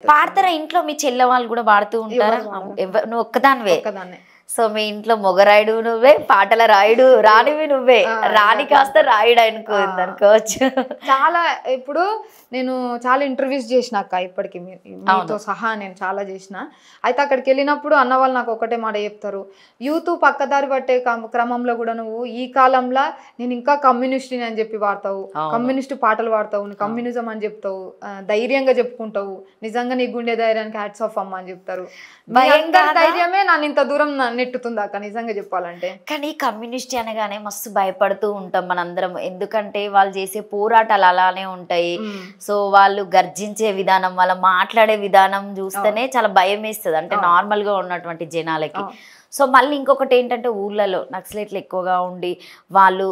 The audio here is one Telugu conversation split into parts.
పాడతారా ఇంట్లో మీ చెల్లె వాళ్ళు కూడా పాడుతూ ఉంటారా? నువ్వు ఒక్కదానివే. సో మీ ఇంట్లో మొగరాయుడు నువ్వే, పాటల రాయుడు రానివి నువ్వే. రాణి కాస్త రాయుడు అనుకోవచ్చు. చాలా ఇప్పుడు నేను చాలా ఇంటర్వ్యూస్ చేసిన అక్క, ఇప్పటికి మీతో సహా నేను చాలా చేసిన. అయితే అక్కడికి వెళ్ళినప్పుడు అన్న వాళ్ళు నాకు ఒకటే మాట చెప్తారు, యూత్ పక్కదారి పట్టే క్రమంలో కూడా నువ్వు ఈ కాలంలో నేను ఇంకా కమ్యూనిస్ట్ని అని చెప్పి వాడతావు, కమ్యూనిస్ట్ పాటలు పాడతావు, నువ్వు కమ్యూనిజం అని చెప్తావు, ధైర్యంగా చెప్పుకుంటావు, నిజంగా నీ గుండె ధైర్యానికి హ్యాట్స్ ఆఫ్ అమ్మ అని చెప్తారు. ధైర్యమే నన్ను ఇంత దూరం నెట్టుతుంది అక్క నిజంగా చెప్పాలంటే. కానీ కమ్యూనిస్ట్ అనగానే మస్తు భయపడుతూ ఉంటాం మనందరం, ఎందుకంటే వాళ్ళు చేసే పోరాటాలు అలానే ఉంటాయి. సో వాళ్ళు గర్జించే విధానం, వాళ్ళ మాట్లాడే విధానం చూస్తేనే చాలా భయం వేస్తుంది, అంటే నార్మల్ గా ఉన్నటువంటి జనాలకి. సో మళ్ళీ ఇంకొకటి ఏంటంటే ఊళ్ళలో నక్సలైట్లు ఎక్కువగా ఉండి వాళ్ళు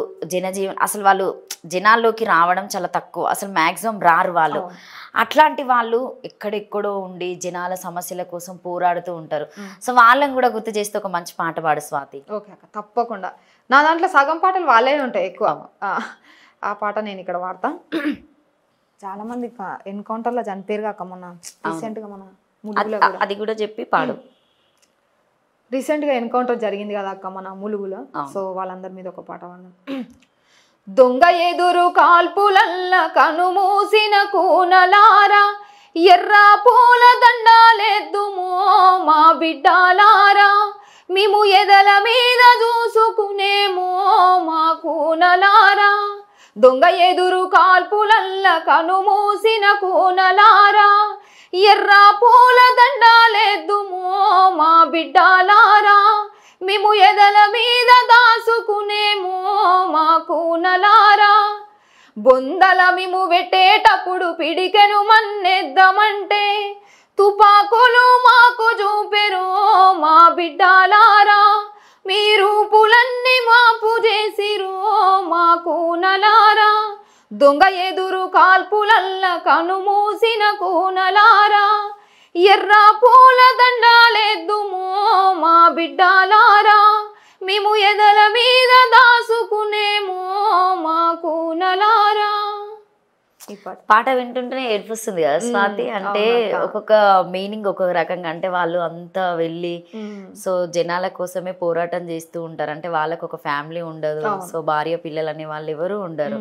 అసలు వాళ్ళు జనాల్లోకి రావడం చాలా తక్కువ, అసలు మ్యాక్సిమం రారు వాళ్ళు. అట్లాంటి వాళ్ళు ఎక్కడెక్కడో ఉండి జనాల సమస్యల కోసం పోరాడుతూ ఉంటారు. సో వాళ్ళని కూడా గుర్తు చేస్తే ఒక మంచి పాట పాడు స్వాతి. ఓకే అక్క, తప్పకుండా. నా దాంట్లో సగం పాటలు వాళ్ళే ఉంటాయి ఎక్కువ. ఆ పాట నేను ఇక్కడ వాడతా. చాలా మంది ఎన్కౌంటర్లో చనిపోయారు కాక మొన్న రీసెంట్గా, మన అది కూడా చెప్పి పాడు. రీసెంట్గా ఎన్కౌంటర్ జరిగింది కదా అక్క మన ములుగులో. సో వాళ్ళందరి మీద ఒక పాట పాడదాం. దొంగ ఎదురు కాల్పులల్ల కనుమూసిన కూనలారా, ఎర్ర పూల దండాలెద్దుమో మా బిడ్డాలారా, మేము ఎదల మీద చూసుకునేమో మా కూనలారా. దొంగ ఎదురు కాల్పులల్ల కనుమూసిన కూనలారా, ఎర్ర పూల దండాలెద్దుమో మా బిడ్డాలారా, మేము ఎదల మీద దాసుకునేమో మా కూనలారా. బొందల మేము పెట్టేటప్పుడు పిడికెను మన్నెద్దామంటే తుపాకులు మాకు చూపెరు మా బిడ్డాలారా, మీ రూపులన్నీ మాపు చేసిరు మా కూనలారా. దొంగ ఎదురు కాల్పులల్ల కనుమూసిన కూనలారా, ఎర్ర పూల దండాలెద్దుమో మా బిడ్డాలారా, మేము ఎదల మీద దాసుకునేమో మా కూనలారా. పాట వింటుంటేనే ఏడ్పుస్తుంది కదా స్వాతి. అంటే ఒక్కొక్క మీనింగ్ ఒక్కొక్క రకంగా, అంటే వాళ్ళు అంతా వెళ్ళి సో జనాల కోసమే పోరాటం చేస్తూ ఉంటారు, అంటే వాళ్ళకు ఒక ఫ్యామిలీ ఉండదు, సో భార్య పిల్లలు అనే వాళ్ళు ఎవరు ఉండరు.